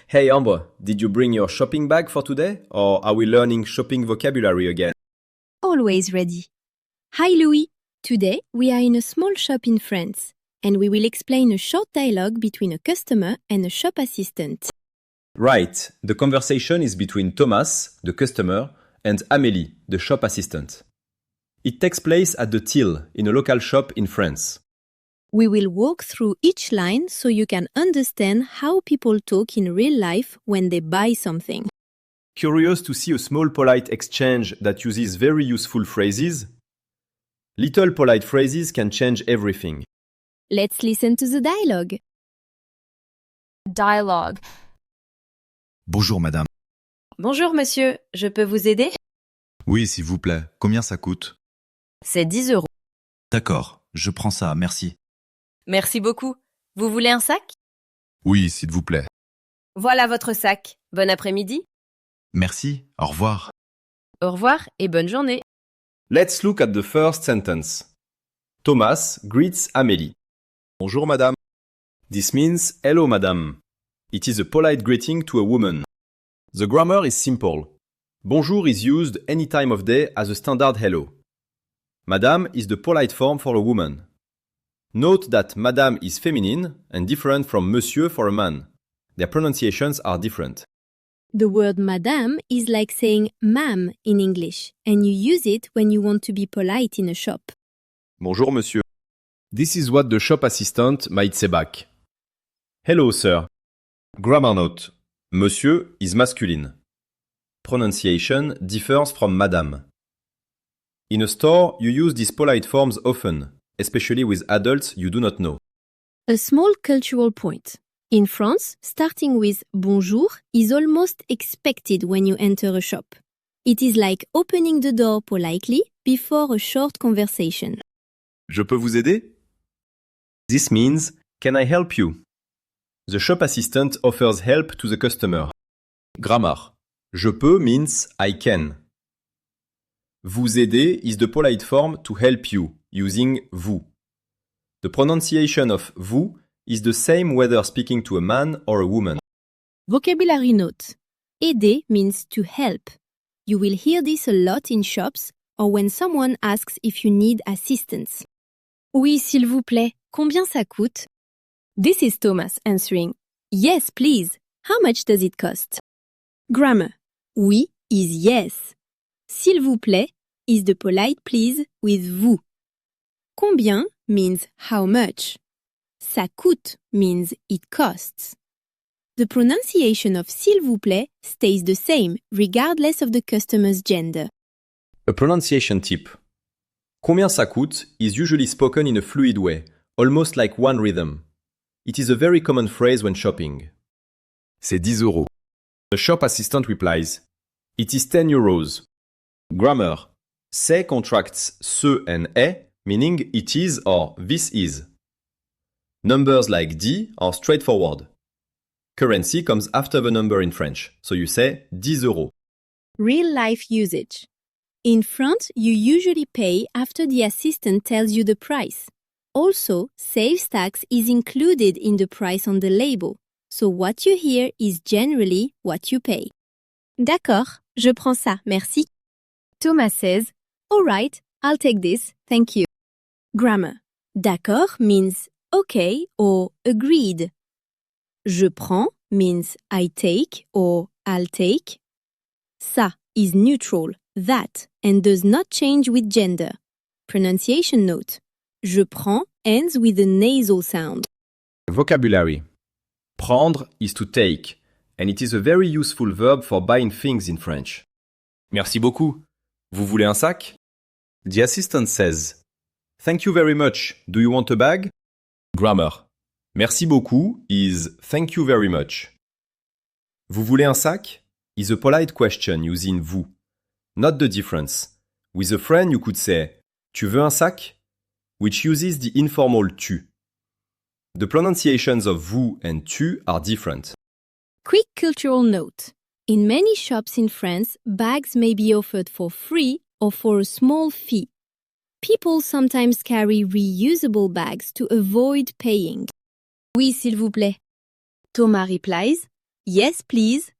Hey Amber, did you bring your shopping bag for today? Or are we learning shopping vocabulary again? Always ready. Hi Louis. Today we are in a small shop in France and we will explain a short dialogue between a customer and a shop assistant. Right, the conversation is between Thomas, the customer, and Amélie, the shop assistant. It takes place at the till in a local shop in France. We will walk through each line so you can understand how people talk in real life when they buy something. Curious to see a small polite exchange that uses very useful phrases? Little polite phrases can change everything. Let's listen to the dialogue. Dialogue. Bonjour madame. Bonjour monsieur, je peux vous aider? Oui, s'il vous plaît. Combien ça coûte? C'est 10 €. D'accord, je prends ça, merci. Merci beaucoup. Vous voulez un sac? Oui, s'il vous plaît. Voilà votre sac. Bon après-midi. Merci, au revoir. Au revoir et bonne journée. Let's look at the first sentence. Thomas greets Amélie. Bonjour madame. This means hello madame. It is a polite greeting to a woman. The grammar is simple. Bonjour is used any time of day as a standard hello. Madame is the polite form for a woman. Note that madame is feminine and different from monsieur for a man. Their pronunciations are different. The word madame is like saying ma'am in English, and you use it when you want to be polite in a shop. Bonjour monsieur. This is what the shop assistant might say back. Hello sir. Grammar note. Monsieur is masculine. Pronunciation differs from madame. In a store, you use these polite forms often, especially with adults you do not know. A small cultural point. In France, starting with bonjour is almost expected when you enter a shop. It is like opening the door politely before a short conversation. Je peux vous aider? This means, can I help you? The shop assistant offers help to the customer. Grammar. Je peux means I can. Vous aider is the polite form to help you, using vous. The pronunciation of vous is the same whether speaking to a man or a woman. Vocabulary note. Aider means to help. You will hear this a lot in shops or when someone asks if you need assistance. Oui, s'il vous plaît. Combien ça coûte? This is Thomas answering. Yes, please. How much does it cost? Grammar. Oui is yes. S'il vous plaît is the polite please with vous. Combien means how much. Ça coûte means it costs. The pronunciation of s'il vous plaît stays the same regardless of the customer's gender. A pronunciation tip. Combien ça coûte is usually spoken in a fluid way, almost like one rhythm. It is a very common phrase when shopping. C'est 10 €. The shop assistant replies, It is 10 euros. Grammar. C'est contracts ce and est, meaning it is or this is. Numbers like D are straightforward. Currency comes after the number in French, so you say 10 euros. Real life usage. In France, you usually pay after the assistant tells you the price. Also, sales tax is included in the price on the label, so what you hear is generally what you pay. D'accord, je prends ça, merci. Thomas says, all right, I'll take this, thank you. Grammar. D'accord means okay or agreed. Je prends means I take or I'll take. Ça is neutral, that, and does not change with gender. Pronunciation note. Je prends ends with a nasal sound. Vocabulary. Prendre is to take, and it is a very useful verb for buying things in French. Merci beaucoup. Vous voulez un sac? The assistant says, Thank you very much. Do you want a bag? Grammar. Merci beaucoup is thank you very much. Vous voulez un sac? Is a polite question using vous. Not the difference. With a friend you could say, Tu veux un sac? Which uses the informal tu. The pronunciations of vous and tu are different. Quick cultural note. In many shops in France, bags may be offered for free or for a small fee. People sometimes carry reusable bags to avoid paying. Oui, s'il vous plaît. Thomas replies, yes please.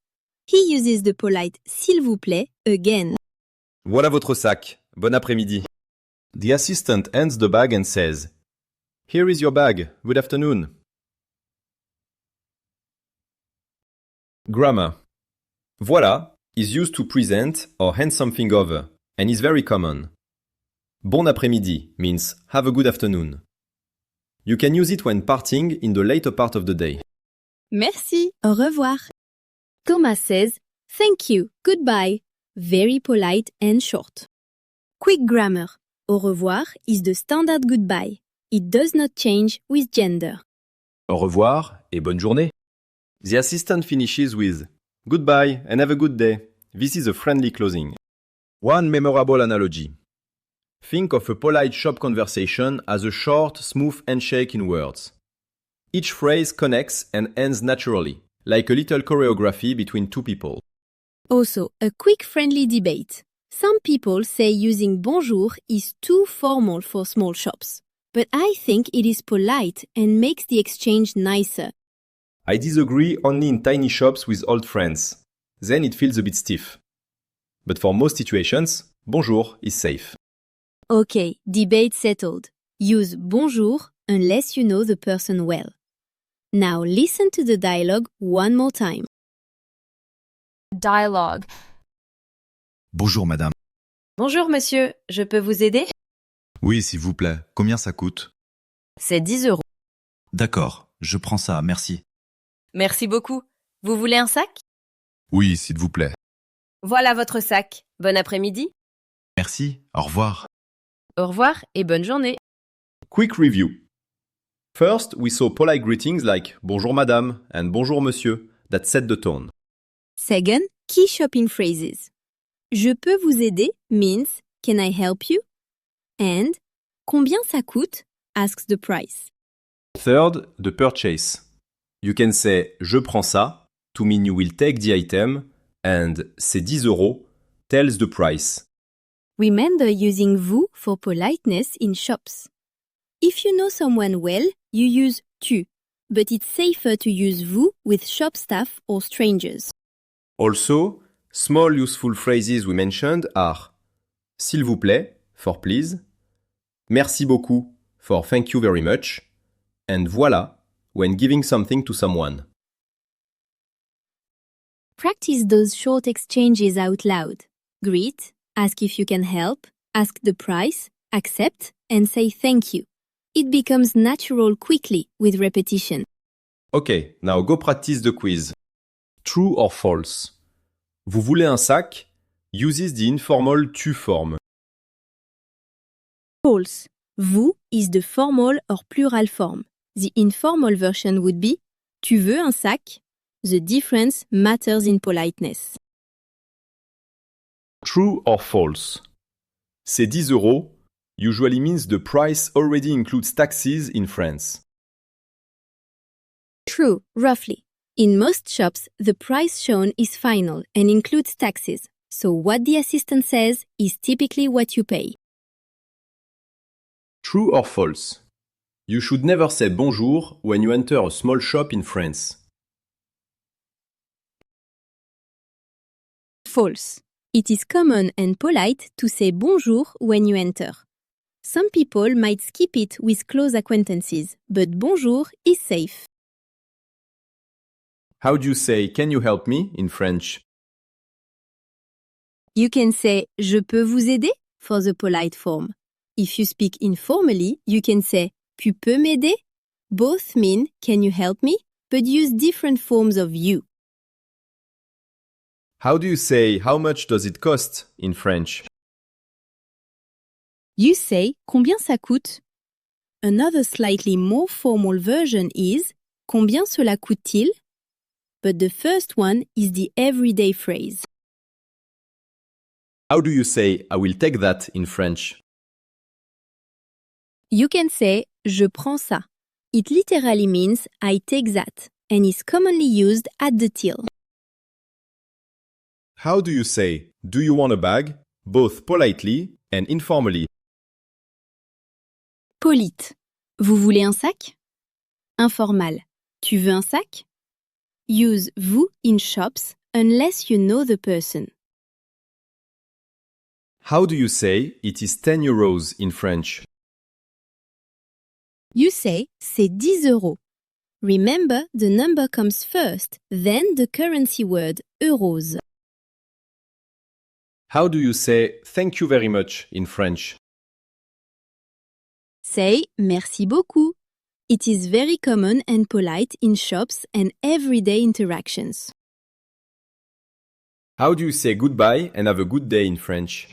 He uses the polite s'il vous plaît again. Voilà votre sac. Bon après-midi. The assistant hands the bag and says, "Here is your bag. Good afternoon." Grammar. Voilà is used to present or hand something over and is very common. Bon après-midi means have a good afternoon. You can use it when parting in the later part of the day. Merci. Au revoir. Thomas says, thank you, goodbye. Very polite and short. Quick grammar. Au revoir is the standard goodbye. It does not change with gender. Au revoir et bonne journée. The assistant finishes with goodbye and have a good day. This is a friendly closing. One memorable analogy. Think of a polite shop conversation as a short, smooth handshake in words. Each phrase connects and ends naturally, like a little choreography between two people. Also, a quick friendly debate. Some people say using bonjour is too formal for small shops, but I think it is polite and makes the exchange nicer. I disagree only in tiny shops with old friends. Then it feels a bit stiff. But for most situations, bonjour is safe. Okay, debate settled. Use bonjour unless you know the person well. Now listen to the dialogue one more time. Dialogue. Bonjour madame. Bonjour monsieur, je peux vous aider? Oui, s'il vous plaît. Combien ça coûte? C'est 10 euros. D'accord, je prends ça, merci. Merci beaucoup. Vous voulez un sac? Oui, s'il vous plaît. Voilà votre sac. Bon après-midi. Merci, au revoir. Au revoir et bonne journée. Quick review. First, we saw polite greetings like bonjour madame and bonjour monsieur that set the tone. Second, key shopping phrases. Je peux vous aider means can I help you? And combien ça coûte asks the price. Third, the purchase. You can say je prends ça to mean you will take the item and c'est 10 euros tells the price. Remember using vous for politeness in shops. If you know someone well, you use tu, but it's safer to use vous with shop staff or strangers. Also, small useful phrases we mentioned are s'il vous plaît for please, merci beaucoup for thank you very much, and voilà when giving something to someone. Practice those short exchanges out loud. Greet, ask if you can help, ask the price, accept, and say thank you. It becomes natural quickly with repetition. Okay, now go practice the quiz. True or false? Vous voulez un sac? Uses the informal tu form. False. Vous is the formal or plural form. The informal version would be tu veux un sac? The difference matters in politeness. True or false? C'est 10 euros usually means the price already includes taxes in France. True, roughly. In most shops, the price shown is final and includes taxes. So what the assistant says is typically what you pay. True or false? You should never say bonjour when you enter a small shop in France. False. It is common and polite to say bonjour when you enter. Some people might skip it with close acquaintances, but bonjour is safe. How do you say can you help me in French? You can say je peux vous aider for the polite form. If you speak informally, you can say tu peux m'aider? Both mean can you help me, but use different forms of you. How do you say how much does it cost in French? You say combien ça coûte? Another slightly more formal version is combien cela coûte-t-il? But the first one is the everyday phrase. How do you say I will take that in French? You can say je prends ça. It literally means I take that and is commonly used at the till. How do you say do you want a bag? Both politely and informally. Polite. Vous voulez un sac? Informal. Tu veux un sac? Use vous in shops unless you know the person. How do you say it is 10 euros in French? You say c'est 10 euros. Remember, the number comes first, then the currency word euros. How do you say thank you very much in French? Say merci beaucoup. It is very common and polite in shops and everyday interactions. How do you say goodbye and have a good day in French?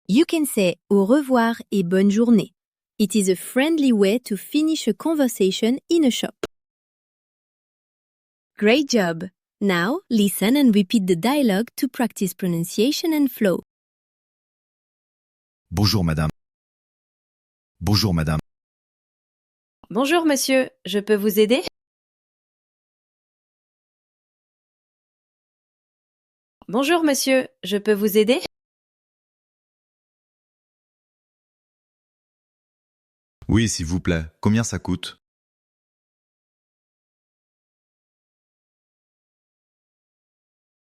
You can say au revoir et bonne journée. It is a friendly way to finish a conversation in a shop. Great job! Now, listen and repeat the dialogue to practice pronunciation and flow. Bonjour madame. Bonjour madame. Bonjour monsieur, je peux vous aider? Bonjour monsieur, je peux vous aider? Oui, s'il vous plaît. Combien ça coûte?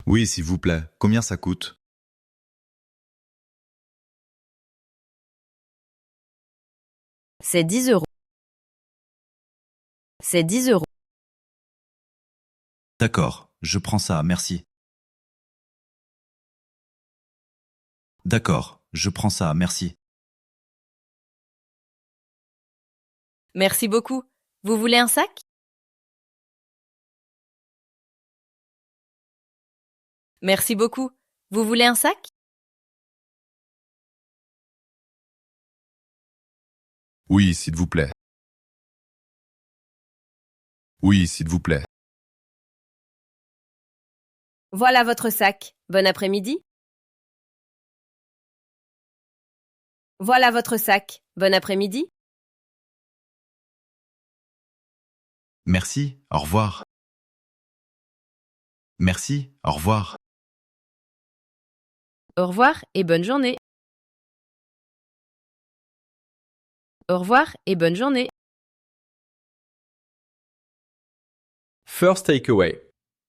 Oui, s'il vous plaît. Combien ça coûte? C'est 10 euros. C'est 10 euros. D'accord, je prends ça, merci. D'accord, je prends ça, merci. Merci beaucoup. Vous voulez un sac? Merci beaucoup. Vous voulez un sac? Oui, s'il vous plaît. Oui, s'il vous plaît. Voilà votre sac. Bon après-midi. Voilà votre sac. Bon après-midi. Merci, au revoir. Merci, au revoir. Au revoir et bonne journée. Au revoir et bonne journée. First takeaway.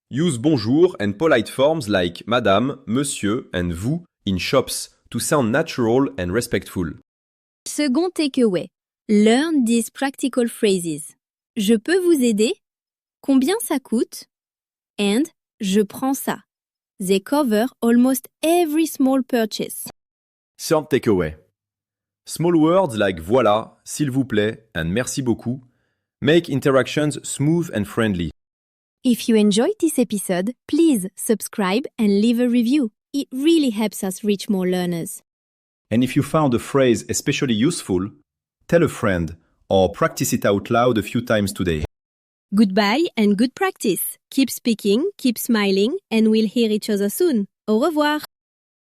Use bonjour and polite forms like madame, monsieur, and vous in shops to sound natural and respectful. Second takeaway. Learn these practical phrases. Je peux vous aider? Combien ça coûte? And je prends ça. They cover almost every small purchase. Third takeaway. Small words like voilà, s'il vous plaît, and merci beaucoup make interactions smooth and friendly. If you enjoyed this episode, please subscribe and leave a review. It really helps us reach more learners. And if you found a phrase especially useful, tell a friend or practice it out loud a few times today. Goodbye and good practice. Keep speaking, keep smiling, and we'll hear each other soon. Au revoir!